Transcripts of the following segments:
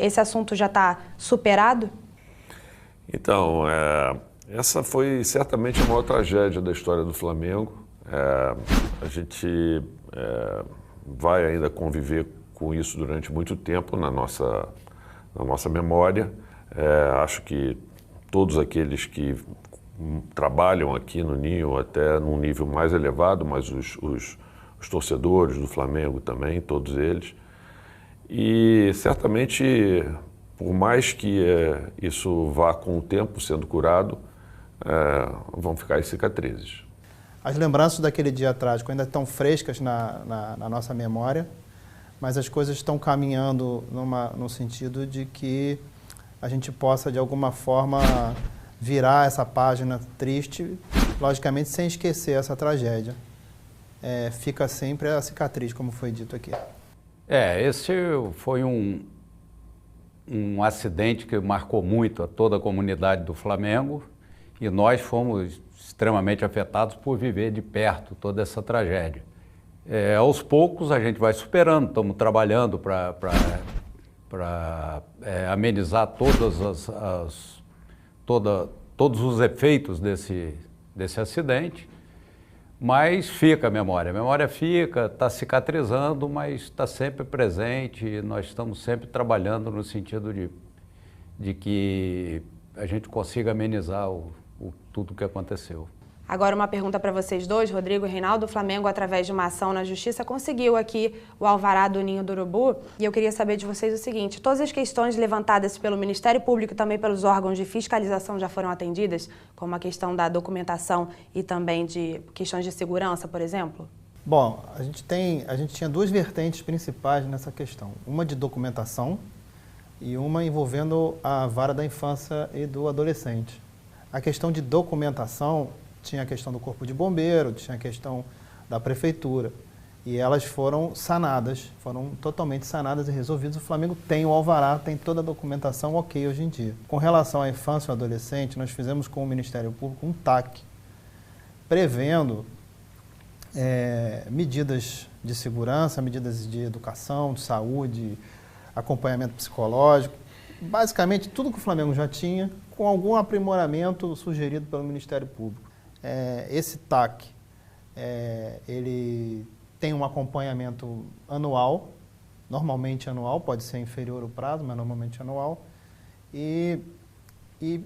esse assunto já está superado? Então, essa foi certamente a maior tragédia da história do Flamengo. A gente vai ainda conviver com isso durante muito tempo na nossa memória. Acho que todos aqueles que trabalham aqui no Ninho, até num nível mais elevado, mas os torcedores do Flamengo também, todos eles. E certamente, por mais que isso vá com o tempo sendo curado, vão ficar as cicatrizes. As lembranças daquele dia trágico ainda estão frescas na nossa memória, mas as coisas estão caminhando no sentido de que a gente possa, de alguma forma, virar essa página triste, logicamente sem esquecer essa tragédia. Fica sempre a cicatriz, como foi dito aqui. Esse foi um acidente que marcou muito a toda a comunidade do Flamengo e nós fomos extremamente afetados por viver de perto toda essa tragédia. Aos poucos a gente vai superando, estamos trabalhando para amenizar todos os efeitos desse acidente, mas fica a memória fica, está cicatrizando, mas está sempre presente e nós estamos sempre trabalhando no sentido de que a gente consiga amenizar tudo o que aconteceu. Agora uma pergunta para vocês dois, Rodrigo e Reinaldo. O Flamengo, através de uma ação na Justiça, conseguiu aqui o alvará do Ninho do Urubu. E eu queria saber de vocês o seguinte: todas as questões levantadas pelo Ministério Público e também pelos órgãos de fiscalização já foram atendidas? Como a questão da documentação e também de questões de segurança, por exemplo? Bom, a gente tinha duas vertentes principais nessa questão. Uma de documentação e uma envolvendo a vara da infância e do adolescente. A questão de documentação tinha a questão do Corpo de Bombeiro, tinha a questão da Prefeitura. E elas foram sanadas, foram totalmente sanadas e resolvidas. O Flamengo tem o alvará, tem toda a documentação ok hoje em dia. Com relação à infância e ao adolescente, nós fizemos com o Ministério Público um TAC, prevendo medidas de segurança, medidas de educação, de saúde, acompanhamento psicológico. Basicamente, tudo que o Flamengo já tinha, com algum aprimoramento sugerido pelo Ministério Público. Esse TAC, ele tem um acompanhamento anual, normalmente anual, pode ser inferior o prazo, mas normalmente anual, e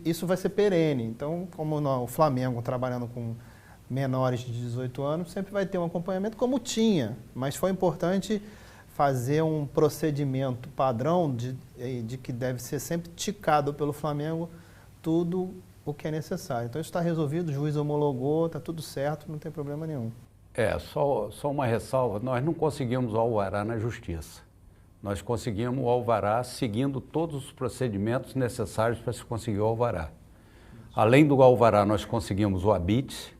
isso vai ser perene. Então, como o Flamengo trabalhando com menores de 18 anos, sempre vai ter um acompanhamento como tinha, mas foi importante fazer um procedimento padrão de que deve ser sempre ticado pelo Flamengo tudo o que é necessário. Então isso está resolvido, o juiz homologou, está tudo certo, não tem problema nenhum. Só uma ressalva, nós não conseguimos o alvará na Justiça. Nós conseguimos o alvará seguindo todos os procedimentos necessários para se conseguir o alvará. Além do alvará, nós conseguimos o habite.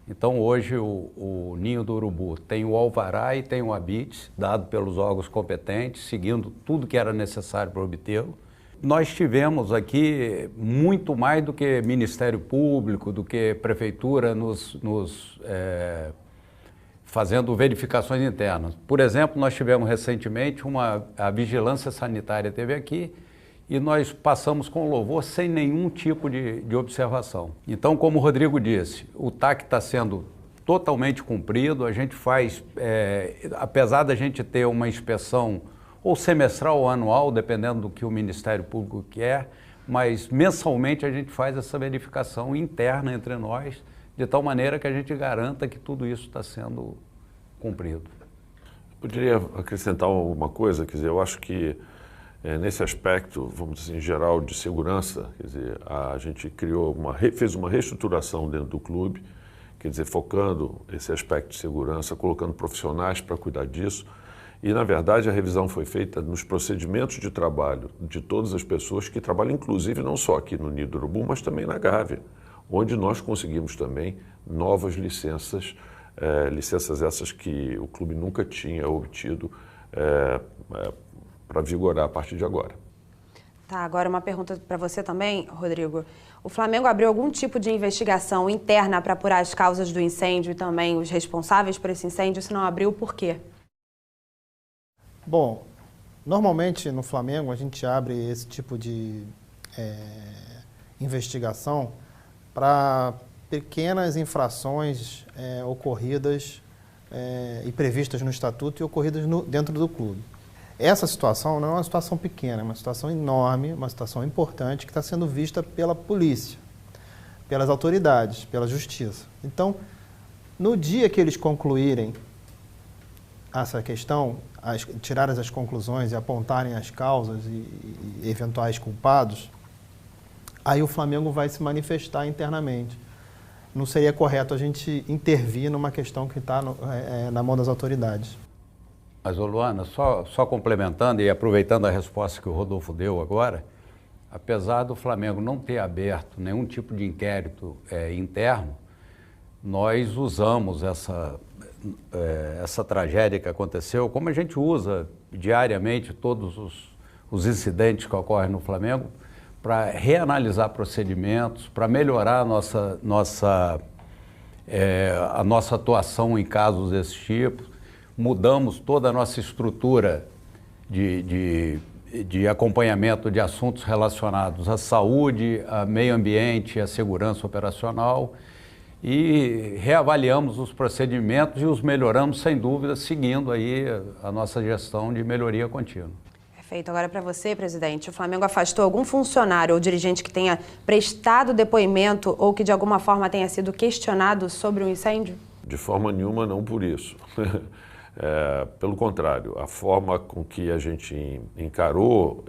Então hoje o Ninho do Urubu tem o alvará e tem o habite, dado pelos órgãos competentes, seguindo tudo que era necessário para obtê-lo. Nós tivemos aqui muito mais do que Ministério Público, do que Prefeitura fazendo verificações internas. Por exemplo, nós tivemos recentemente a Vigilância Sanitária teve aqui e nós passamos com louvor sem nenhum tipo de observação. Então, como o Rodrigo disse, o TAC está sendo totalmente cumprido, a gente faz, apesar da gente ter uma inspeção ou semestral ou anual, dependendo do que o Ministério Público quer, mas mensalmente a gente faz essa verificação interna entre nós, de tal maneira que a gente garanta que tudo isso está sendo cumprido. Poderia acrescentar uma coisa, quer dizer, eu acho que nesse aspecto, vamos dizer, em geral, de segurança, quer dizer, a gente fez uma reestruturação dentro do clube, quer dizer, focando esse aspecto de segurança, colocando profissionais para cuidar disso. E, na verdade, a revisão foi feita nos procedimentos de trabalho de todas as pessoas que trabalham, inclusive, não só aqui no Ninho do Urubu, mas também na Gávea, onde nós conseguimos também novas licenças, licenças essas que o clube nunca tinha obtido para vigorar a partir de agora. Tá, agora uma pergunta para você também, Rodrigo. O Flamengo abriu algum tipo de investigação interna para apurar as causas do incêndio e também os responsáveis por esse incêndio? Se não abriu, por quê? Bom, Normalmente, no Flamengo, a gente abre esse tipo de investigação para pequenas infrações ocorridas e previstas no estatuto e ocorridas dentro do clube. Essa situação não é uma situação pequena, é uma situação enorme, uma situação importante que está sendo vista pela polícia, pelas autoridades, pela justiça. Então, no dia que eles concluírem essa questão, tirarem as conclusões e apontarem as causas e eventuais culpados, aí o Flamengo vai se manifestar internamente. Não seria correto a gente intervir numa questão que está na mão das autoridades. Mas, Luana, só complementando e aproveitando a resposta que o Rodolfo deu agora, apesar do Flamengo não ter aberto nenhum tipo de inquérito interno, nós usamos essa tragédia que aconteceu, como a gente usa diariamente todos os incidentes que ocorrem no Flamengo, para reanalisar procedimentos, para melhorar a nossa atuação em casos desse tipo. Mudamos toda a nossa estrutura de acompanhamento de assuntos relacionados à saúde, ao meio ambiente, à segurança operacional e reavaliamos os procedimentos e os melhoramos, sem dúvida, seguindo aí a nossa gestão de melhoria contínua. Perfeito. Agora para você, presidente, o Flamengo afastou algum funcionário ou dirigente que tenha prestado depoimento ou que de alguma forma tenha sido questionado sobre o incêndio? De forma nenhuma, não por isso. Pelo contrário, a forma com que a gente encarou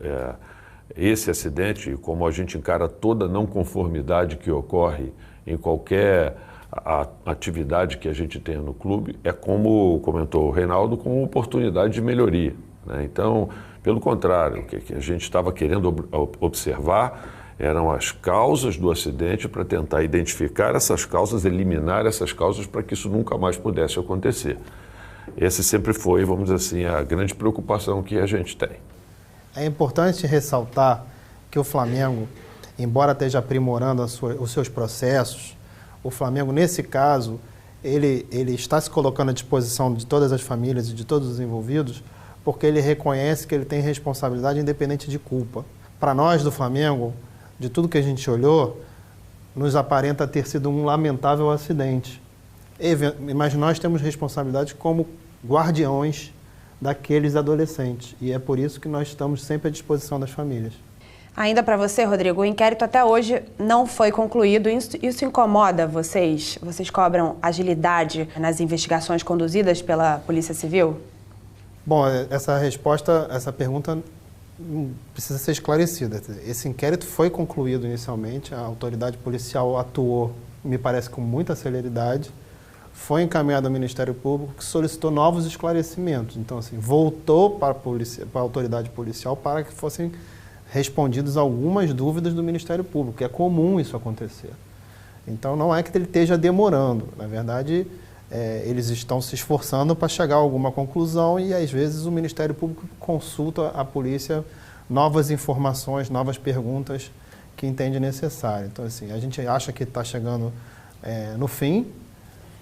esse acidente, como a gente encara toda não conformidade que ocorre em qualquer atividade que a gente tenha no clube, é como comentou o Reinaldo, como uma oportunidade de melhoria, né? Então, pelo contrário, o que a gente estava querendo observar eram as causas do acidente para tentar identificar essas causas, eliminar essas causas para que isso nunca mais pudesse acontecer. Esse sempre foi, vamos dizer assim, a grande preocupação que a gente tem. É importante ressaltar que o Flamengo, embora esteja aprimorando os seus processos, o Flamengo, nesse caso, ele está se colocando à disposição de todas as famílias e de todos os envolvidos, porque ele reconhece que ele tem responsabilidade independente de culpa. Para nós do Flamengo, de tudo que a gente olhou, nos aparenta ter sido um lamentável acidente. Mas nós temos responsabilidade como guardiões daqueles adolescentes. E é por isso que nós estamos sempre à disposição das famílias. Ainda para você, Rodrigo, o inquérito até hoje não foi concluído. Isso incomoda vocês? Vocês cobram agilidade nas investigações conduzidas pela Polícia Civil? Bom, essa pergunta precisa ser esclarecida. Esse inquérito foi concluído inicialmente, a autoridade policial atuou, me parece, com muita celeridade. Foi encaminhado ao Ministério Público, que solicitou novos esclarecimentos. Então, assim, voltou para a autoridade policial para que fossem respondidas algumas dúvidas do Ministério Público, que é comum isso acontecer. Então, não é que ele esteja demorando. Na verdade, eles estão se esforçando para chegar a alguma conclusão e, às vezes, o Ministério Público consulta a polícia novas informações, novas perguntas que entende necessário. Então, assim, a gente acha que está chegando no fim,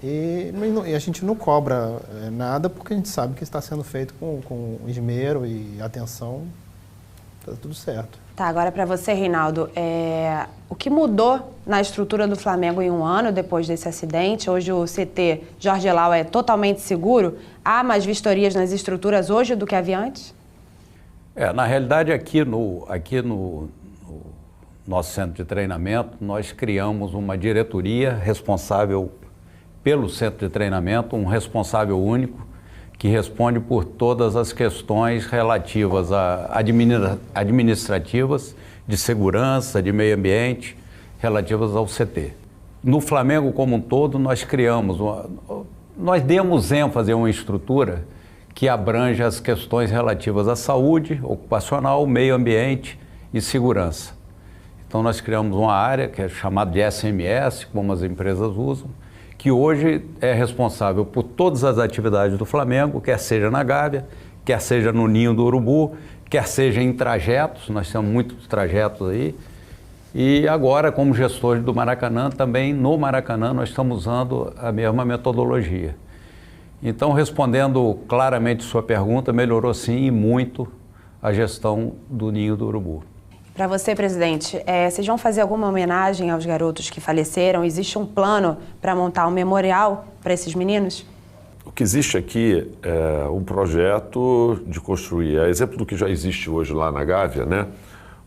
e a gente não cobra nada porque a gente sabe que está sendo feito com esmero e atenção, está tudo certo. Tá, agora para você, Reinaldo, o que mudou na estrutura do Flamengo em um ano depois desse acidente? Hoje o CT Jorge Elal é totalmente seguro? Há mais vistorias nas estruturas hoje do que havia antes? Na realidade, aqui no nosso centro de treinamento, nós criamos uma diretoria responsável pelo centro de treinamento, um responsável único que responde por todas as questões relativas a administrativas, de segurança, de meio ambiente, relativas ao CT. No Flamengo como um todo, nós demos ênfase a uma estrutura que abrange as questões relativas à saúde ocupacional, meio ambiente e segurança. Então nós criamos uma área que é chamada de SMS, como as empresas usam, que hoje é responsável por todas as atividades do Flamengo, quer seja na Gávea, quer seja no Ninho do Urubu, quer seja em trajetos, nós temos muitos trajetos aí. E agora, como gestores do Maracanã, também no Maracanã nós estamos usando a mesma metodologia. Então, respondendo claramente sua pergunta, melhorou sim e muito a gestão do Ninho do Urubu. Para você, presidente, vocês vão fazer alguma homenagem aos garotos que faleceram? Existe um plano para montar um memorial para esses meninos? O que existe aqui é um projeto de construir, a exemplo do que já existe hoje lá na Gávea, né?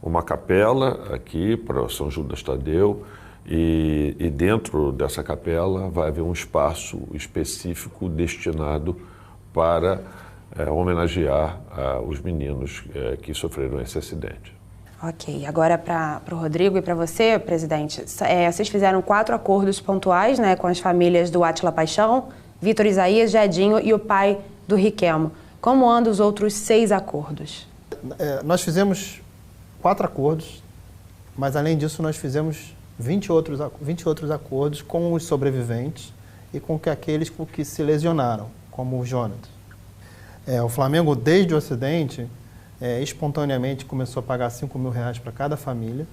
Uma capela aqui para São Judas Tadeu e dentro dessa capela vai haver um espaço específico destinado para homenagear os meninos que sofreram esse acidente. Ok, agora para o Rodrigo e para você, presidente, vocês fizeram 4 acordos pontuais, né, com as famílias do Átila Paixão, Vitor Isaías, Jedinho e o pai do Riquelmo. Como andam os outros 6 acordos? Nós fizemos 4 acordos, mas além disso nós fizemos 20 outros acordos com os sobreviventes e com aqueles que se lesionaram, como o Jonathan. O Flamengo, desde o acidente, espontaneamente começou a pagar R$5.000 para cada família,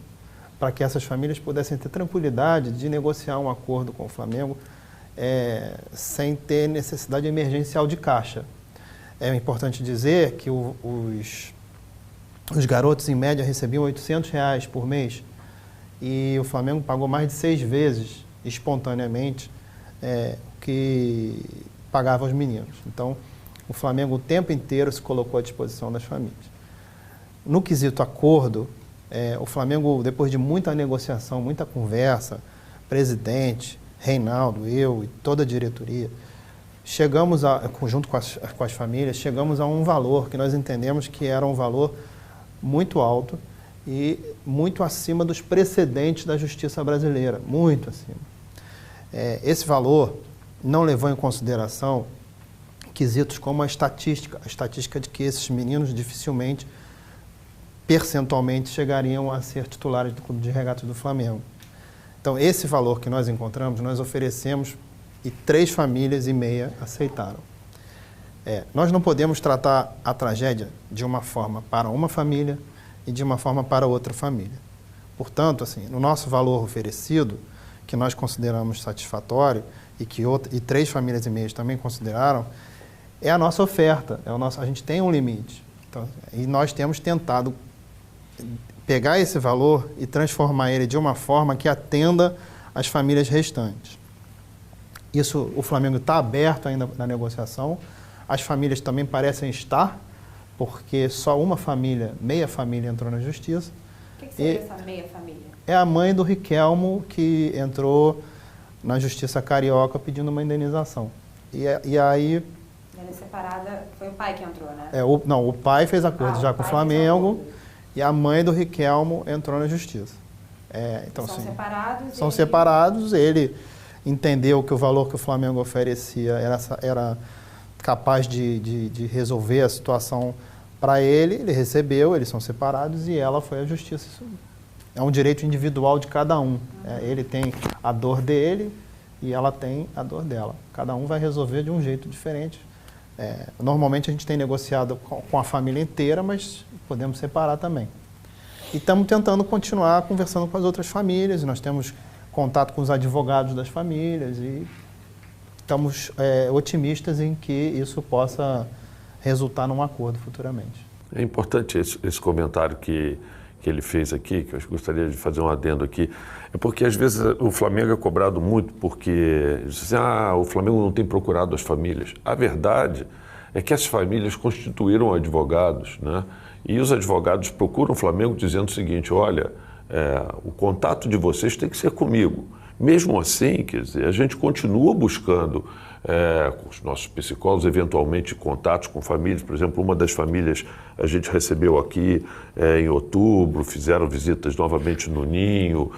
para que essas famílias pudessem ter tranquilidade de negociar um acordo com o Flamengo sem ter necessidade emergencial de caixa. É importante dizer que os garotos, em média, recebiam R$800 por mês e o Flamengo pagou mais de 6 vezes, espontaneamente, que pagava aos meninos. Então, o Flamengo o tempo inteiro se colocou à disposição das famílias. No quesito acordo, o Flamengo, depois de muita negociação, muita conversa, presidente, Reinaldo, eu e toda a diretoria, chegamos, junto com as famílias, chegamos a um valor que nós entendemos que era um valor muito alto e muito acima dos precedentes da justiça brasileira, muito acima. Esse valor não levou em consideração quesitos como a estatística de que esses meninos dificilmente, percentualmente, chegariam a ser titulares do Clube de Regatas do Flamengo. Então, esse valor que nós encontramos, nós oferecemos e 3,5 famílias aceitaram. Nós não podemos tratar a tragédia de uma forma para uma família e de uma forma para outra família. Portanto, assim, no nosso valor oferecido, que nós consideramos satisfatório e que 3,5 famílias também consideraram, é a nossa oferta, a gente tem um limite. Então, e nós temos tentado pegar esse valor e transformar ele de uma forma que atenda as famílias restantes. Isso, o Flamengo está aberto ainda na negociação, as famílias também parecem estar, porque só uma família, meia família, entrou na justiça. O que seria essa meia família? É a mãe do Riquelmo que entrou na justiça carioca pedindo uma indenização. E aí... Ela é separada, foi o pai que entrou, né? O pai fez acordo já com o Flamengo e a mãe do Riquelmo entrou na justiça. Então, são assim, separados? São separados, ele entendeu que o valor que o Flamengo oferecia era capaz de resolver a situação para ele recebeu, eles são separados e ela foi à justiça. Isso é um direito individual de cada um. Ele tem a dor dele e ela tem a dor dela. Cada um vai resolver de um jeito diferente. Normalmente a gente tem negociado com a família inteira, mas podemos separar também. E estamos tentando continuar conversando com as outras famílias, nós temos contato com os advogados das famílias e estamos otimistas em que isso possa resultar num acordo futuramente. É importante esse comentário que ele fez aqui, que eu gostaria de fazer um adendo aqui, é porque às vezes o Flamengo é cobrado muito porque dizem, o Flamengo não tem procurado as famílias. A verdade é que as famílias constituíram advogados, né? E os advogados procuram o Flamengo dizendo o seguinte, olha, o contato de vocês tem que ser comigo. Mesmo assim, quer dizer, a gente continua buscando com os nossos psicólogos, eventualmente, contatos com famílias. Por exemplo, uma das famílias a gente recebeu aqui em outubro, fizeram visitas novamente no Ninho,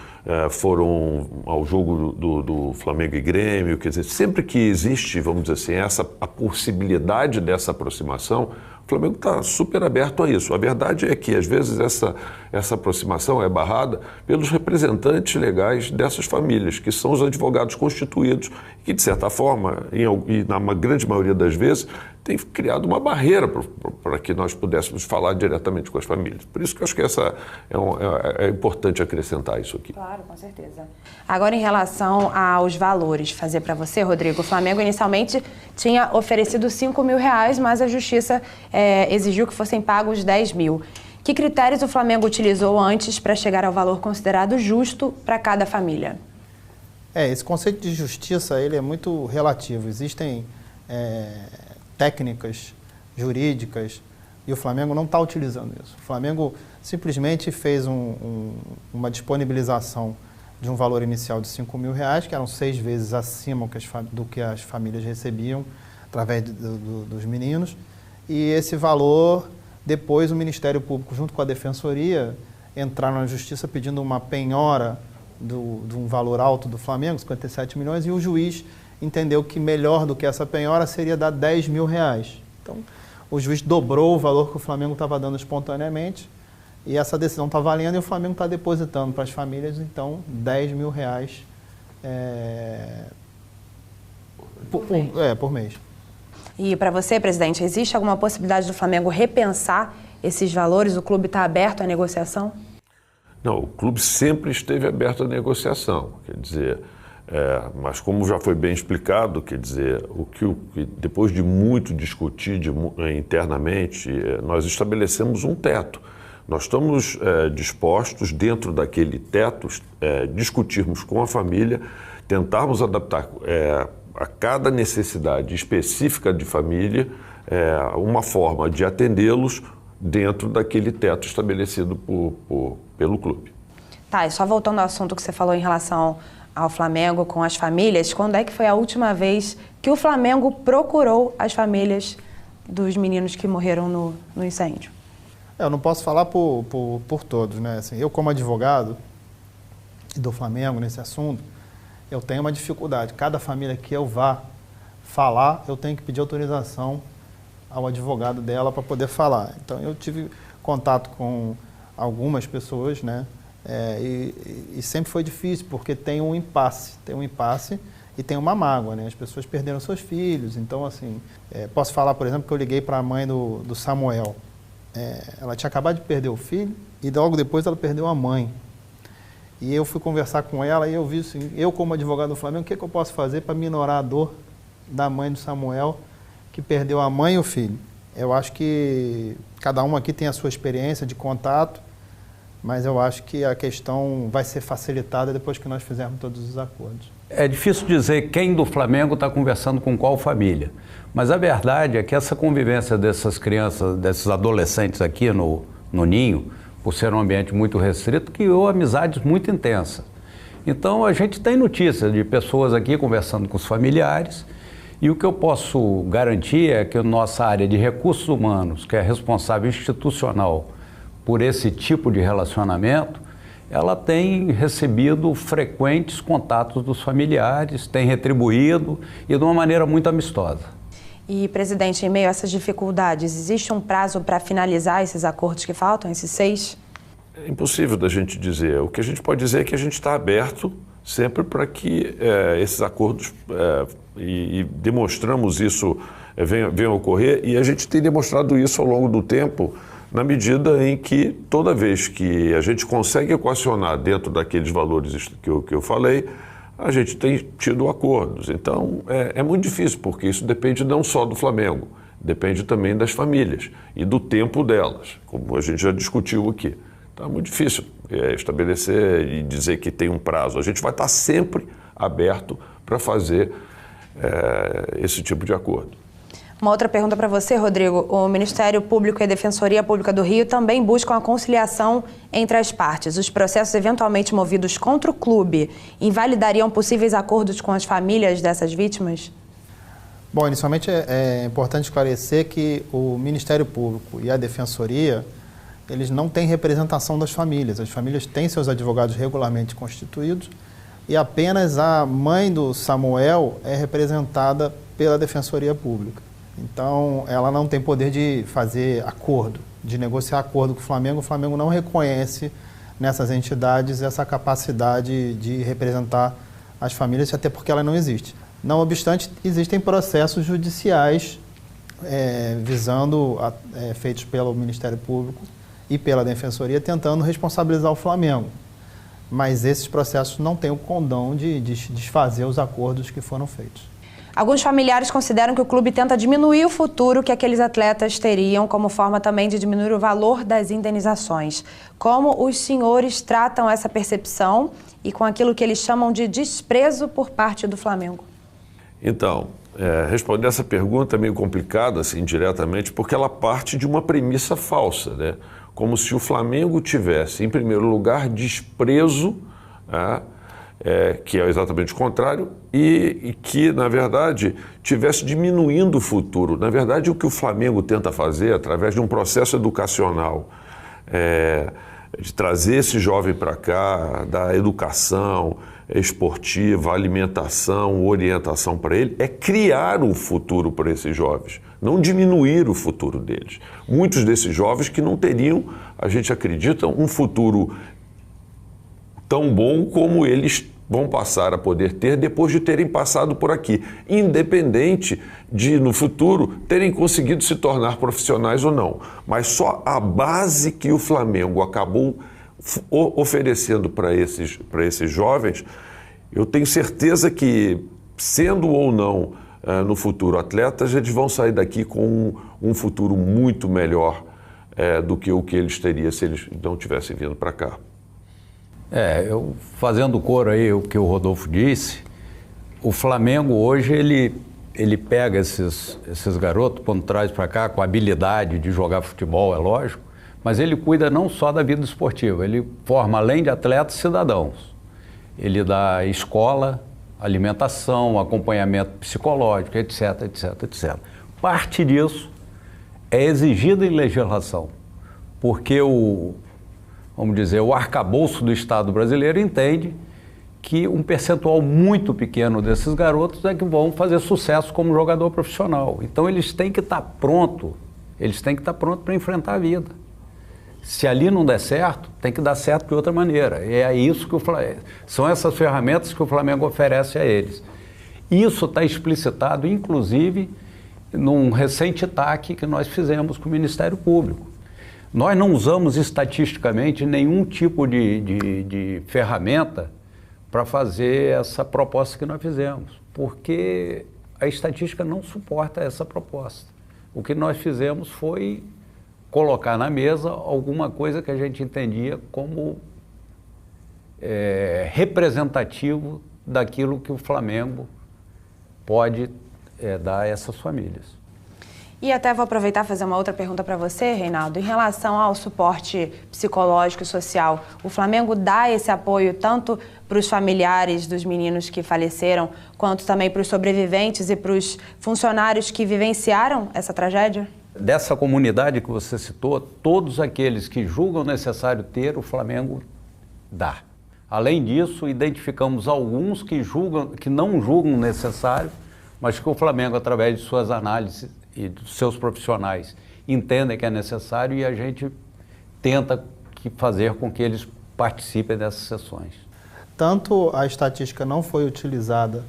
foram ao jogo do Flamengo e Grêmio. Quer dizer, sempre que existe, vamos dizer assim, a possibilidade dessa aproximação, o Flamengo está super aberto a isso. A verdade é que, às vezes, essa aproximação é barrada pelos representantes legais dessas famílias, que são os advogados constituídos, que, de certa forma, e na grande maioria das vezes, tem criado uma barreira para que nós pudéssemos falar diretamente com as famílias. Por isso que eu acho que é importante acrescentar isso aqui. Claro, com certeza. Agora, em relação aos valores, fazer para você, Rodrigo, o Flamengo inicialmente tinha oferecido R$5.000, mas a Justiça exigiu que fossem pagos 10 mil. Que critérios o Flamengo utilizou antes para chegar ao valor considerado justo para cada família? Esse conceito de justiça ele é muito relativo. Existem técnicas jurídicas e o Flamengo não está utilizando isso. O Flamengo simplesmente fez uma disponibilização de um valor inicial de R$5.000, que eram 6 vezes acima do que as famílias recebiam através dos meninos. E esse valor, depois o Ministério Público, junto com a Defensoria, entraram na Justiça pedindo uma penhora de um valor alto do Flamengo, 57 milhões, e o juiz entendeu que melhor do que essa penhora seria dar R$10 mil. Então, o juiz dobrou o valor que o Flamengo estava dando espontaneamente e essa decisão está valendo e o Flamengo está depositando para as famílias, então, R$10 mil por mês. E para você, presidente, existe alguma possibilidade do Flamengo repensar esses valores? O clube está aberto à negociação? Não, o clube sempre esteve aberto à negociação, quer dizer, mas como já foi bem explicado, quer dizer, depois de muito discutir internamente, nós estabelecemos um teto. Nós estamos dispostos, dentro daquele teto, discutirmos com a família, tentarmos adaptar a cada necessidade específica de família uma forma de atendê-los dentro daquele teto estabelecido pelo clube. Tá, e só voltando ao assunto que você falou em relação ao Flamengo com as famílias, quando é que foi a última vez que o Flamengo procurou as famílias dos meninos que morreram no incêndio? Eu não posso falar por todos, né? Assim, eu, como advogado do Flamengo nesse assunto, eu tenho uma dificuldade. Cada família que eu vá falar, eu tenho que pedir autorização ao advogado dela para poder falar. Então, eu tive contato com algumas pessoas, né? E sempre foi difícil, porque tem um impasse e tem uma mágoa, né? As pessoas perderam seus filhos, então, assim, posso falar, por exemplo, que eu liguei para a mãe do Samuel. Ela tinha acabado de perder o filho e logo depois ela perdeu a mãe. E eu fui conversar com ela e eu vi assim, eu como advogado do Flamengo, o que eu posso fazer para minorar a dor da mãe do Samuel, que perdeu a mãe e o filho? Eu acho que cada um aqui tem a sua experiência de contato, mas eu acho que a questão vai ser facilitada depois que nós fizermos todos os acordos. É difícil dizer quem do Flamengo está conversando com qual família, mas a verdade é que essa convivência dessas crianças, desses adolescentes aqui no Ninho, por ser um ambiente muito restrito, criou amizades muito intensas. Então, a gente tem notícia de pessoas aqui conversando com os familiares, e o que eu posso garantir é que a nossa área de recursos humanos, que é responsável institucional por esse tipo de relacionamento, ela tem recebido frequentes contatos dos familiares, tem retribuído e de uma maneira muito amistosa. E, presidente, em meio a essas dificuldades, existe um prazo para finalizar esses acordos que faltam, esses 6? É impossível da gente dizer. O que a gente pode dizer é que a gente está aberto sempre para que esses acordos, e demonstramos isso, venham a ocorrer, e a gente tem demonstrado isso ao longo do tempo, na medida em que toda vez que a gente consegue equacionar dentro daqueles valores que eu falei, a gente tem tido acordos. Então, é muito difícil, porque isso depende não só do Flamengo, depende também das famílias e do tempo delas, como a gente já discutiu aqui. Então, é muito difícil estabelecer e dizer que tem um prazo. A gente vai estar sempre aberto para fazer esse tipo de acordo. Uma outra pergunta para você, Rodrigo. O Ministério Público e a Defensoria Pública do Rio também buscam a conciliação entre as partes. Os processos eventualmente movidos contra o clube invalidariam possíveis acordos com as famílias dessas vítimas? Bom, inicialmente é importante esclarecer que o Ministério Público e a Defensoria, eles não têm representação das famílias. As famílias têm seus advogados regularmente constituídos e apenas a mãe do Samuel é representada pela Defensoria Pública. Então, ela não tem poder de fazer acordo, de negociar acordo com o Flamengo. O Flamengo não reconhece nessas entidades essa capacidade de representar as famílias, até porque ela não existe. Não obstante, existem processos judiciais visando feitos pelo Ministério Público e pela Defensoria, tentando responsabilizar o Flamengo. Mas esses processos não têm o condão de desfazer os acordos que foram feitos. Alguns familiares consideram que o clube tenta diminuir o futuro que aqueles atletas teriam, como forma também de diminuir o valor das indenizações. Como os senhores tratam essa percepção e com aquilo que eles chamam de desprezo por parte do Flamengo? Então, responder essa pergunta é meio complicada, assim, diretamente, porque ela parte de uma premissa falsa, né? Como se o Flamengo tivesse, em primeiro lugar, desprezo, que é exatamente o contrário, e que, na verdade, tivesse diminuindo o futuro. Na verdade, o que o Flamengo tenta fazer, através de um processo educacional, de trazer esse jovem para cá, da educação esportiva, alimentação, orientação para ele, é criar um futuro para esses jovens, não diminuir o futuro deles. Muitos desses jovens que não teriam, a gente acredita, um futuro tão bom como eles vão passar a poder ter depois de terem passado por aqui, independente de, no futuro, terem conseguido se tornar profissionais ou não. Mas só a base que o Flamengo acabou oferecendo para esses jovens, eu tenho certeza que, sendo ou não no futuro atletas, eles vão sair daqui com um futuro muito melhor do que o que eles teriam se eles não tivessem vindo para cá. Eu fazendo coro aí o que o Rodolfo disse, o Flamengo hoje ele pega esses garotos, quando traz para cá com a habilidade de jogar futebol, é lógico, mas ele cuida não só da vida esportiva, ele forma, além de atletas, cidadãos. Ele dá escola, alimentação, acompanhamento psicológico, etc, etc, etc. Parte disso é exigida em legislação, porque vamos dizer, o arcabouço do Estado brasileiro entende que um percentual muito pequeno desses garotos é que vão fazer sucesso como jogador profissional. Então eles têm que estar prontos para enfrentar a vida. Se ali não der certo, tem que dar certo de outra maneira. E é isso que são essas ferramentas que o Flamengo oferece a eles. Isso está explicitado, inclusive, num recente TAC que nós fizemos com o Ministério Público. Nós não usamos estatisticamente nenhum tipo de ferramenta para fazer essa proposta que nós fizemos, porque a estatística não suporta essa proposta. O que nós fizemos foi colocar na mesa alguma coisa que a gente entendia como representativo daquilo que o Flamengo pode dar a essas famílias. E até vou aproveitar e fazer uma outra pergunta para você, Reinaldo. Em relação ao suporte psicológico e social, o Flamengo dá esse apoio tanto para os familiares dos meninos que faleceram, quanto também para os sobreviventes e para os funcionários que vivenciaram essa tragédia? Dessa comunidade que você citou, todos aqueles que julgam necessário ter, o Flamengo dá. Além disso, identificamos alguns que não julgam necessário, mas que o Flamengo, através de suas análises e dos seus profissionais, entendem que é necessário e a gente tenta fazer com que eles participem dessas sessões. Tanto a estatística não foi utilizada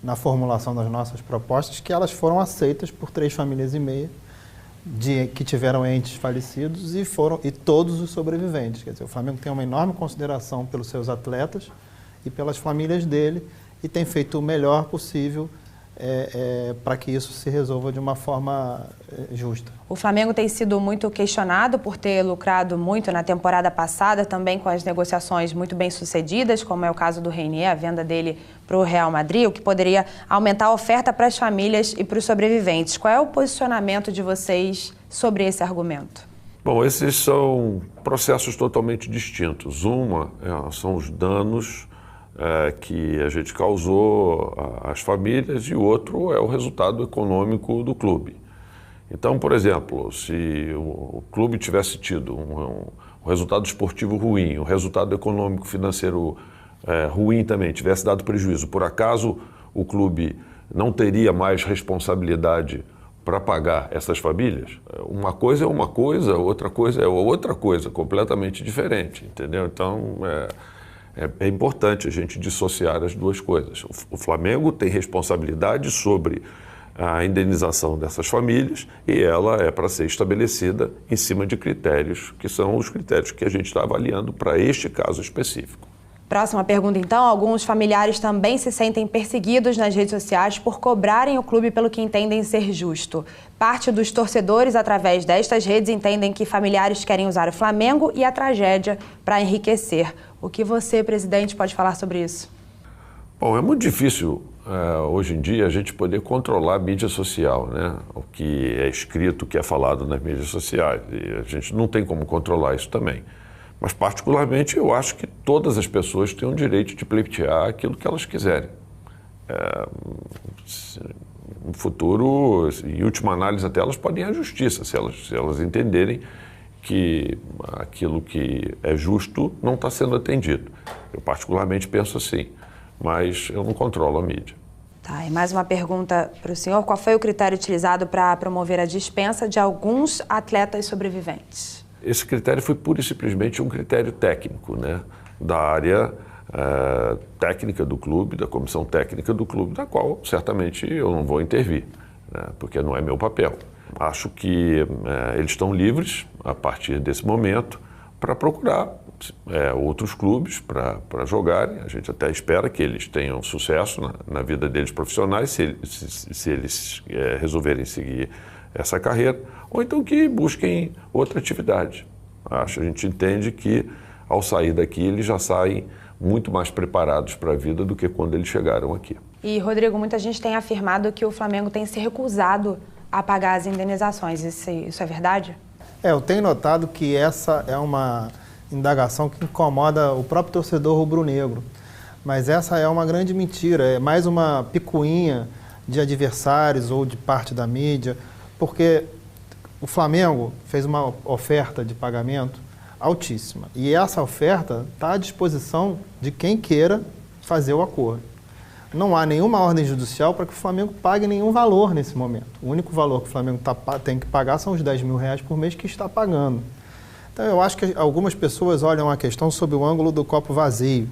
na formulação das nossas propostas, que elas foram aceitas por 3,5 famílias que tiveram entes falecidos e todos os sobreviventes. Quer dizer, o Flamengo tem uma enorme consideração pelos seus atletas e pelas famílias dele e tem feito o melhor possível para que isso se resolva de uma forma justa. O Flamengo tem sido muito questionado por ter lucrado muito na temporada passada, também com as negociações muito bem sucedidas, como é o caso do Reinier, a venda dele para o Real Madrid, o que poderia aumentar a oferta para as famílias e para os sobreviventes. Qual é o posicionamento de vocês sobre esse argumento? Bom, esses são processos totalmente distintos. Uma são os danos que a gente causou às famílias e o outro é o resultado econômico do clube. Então, por exemplo, se o clube tivesse tido um resultado esportivo ruim, um resultado econômico financeiro ruim também, tivesse dado prejuízo, por acaso o clube não teria mais responsabilidade para pagar essas famílias? Uma coisa é uma coisa, outra coisa é outra coisa, completamente diferente, entendeu? Então, é importante a gente dissociar as duas coisas. O Flamengo tem responsabilidade sobre a indenização dessas famílias e ela é para ser estabelecida em cima de critérios que são os critérios que a gente está avaliando para este caso específico. Próxima pergunta, então. Alguns familiares também se sentem perseguidos nas redes sociais por cobrarem o clube pelo que entendem ser justo. Parte dos torcedores, através destas redes, entendem que familiares querem usar o Flamengo e a tragédia para enriquecer. O que você, presidente, pode falar sobre isso? Bom, é muito difícil hoje em dia a gente poder controlar a mídia social, né? O que é escrito, o que é falado nas mídias sociais. E a gente não tem como controlar isso também. Mas, particularmente, eu acho que todas as pessoas têm o direito de pleitear aquilo que elas quiserem. No futuro, em última análise, até elas podem ir à justiça, se elas entenderem que aquilo que é justo não está sendo atendido. Eu, particularmente, penso assim, mas eu não controlo a mídia. Tá, e mais uma pergunta para o senhor. Qual foi o critério utilizado para promover a dispensa de alguns atletas sobreviventes? Esse critério foi pura e simplesmente um critério técnico, né, da área técnica do clube, da comissão técnica do clube, da qual certamente eu não vou intervir, né, porque não é meu papel. Acho que eles estão livres, a partir desse momento, para procurar outros clubes para jogarem. A gente até espera que eles tenham sucesso na vida deles profissionais, se eles resolverem seguir essa carreira, ou então que busquem outra atividade. A gente entende que, ao sair daqui, eles já saem muito mais preparados para a vida do que quando eles chegaram aqui. E, Rodrigo, muita gente tem afirmado que o Flamengo tem se recusado a pagar as indenizações. Isso é verdade? Eu tenho notado que essa é uma indagação que incomoda o próprio torcedor rubro-negro. Mas essa é uma grande mentira, é mais uma picuinha de adversários ou de parte da mídia, porque o Flamengo fez uma oferta de pagamento altíssima. E essa oferta está à disposição de quem queira fazer o acordo. Não há nenhuma ordem judicial para que o Flamengo pague nenhum valor nesse momento. O único valor que o Flamengo tem que pagar são os R$10 mil por mês que está pagando. Então eu acho que algumas pessoas olham a questão sob o ângulo do copo vazio,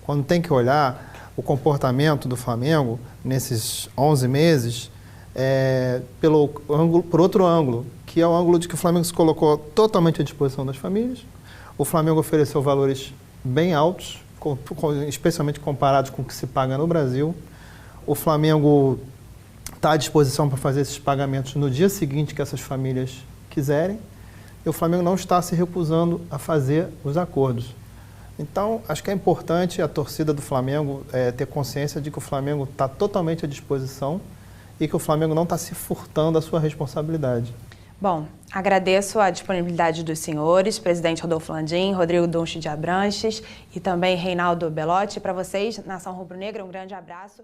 quando tem que olhar o comportamento do Flamengo nesses 11 meses por outro ângulo, que é o ângulo de que o Flamengo se colocou totalmente à disposição das famílias. O Flamengo ofereceu valores bem altos, especialmente comparados com o que se paga no Brasil. O Flamengo está à disposição para fazer esses pagamentos no dia seguinte que essas famílias quiserem. E o Flamengo não está se recusando a fazer os acordos. Então, acho que é importante a torcida do Flamengo ter consciência de que o Flamengo está totalmente à disposição e que o Flamengo não está se furtando a sua responsabilidade. Bom, agradeço a disponibilidade dos senhores, presidente Rodolfo Landim, Rodrigo Donchi de Abranches e também Reinaldo Belotti. Para vocês, Nação Rubro-Negra, um grande abraço.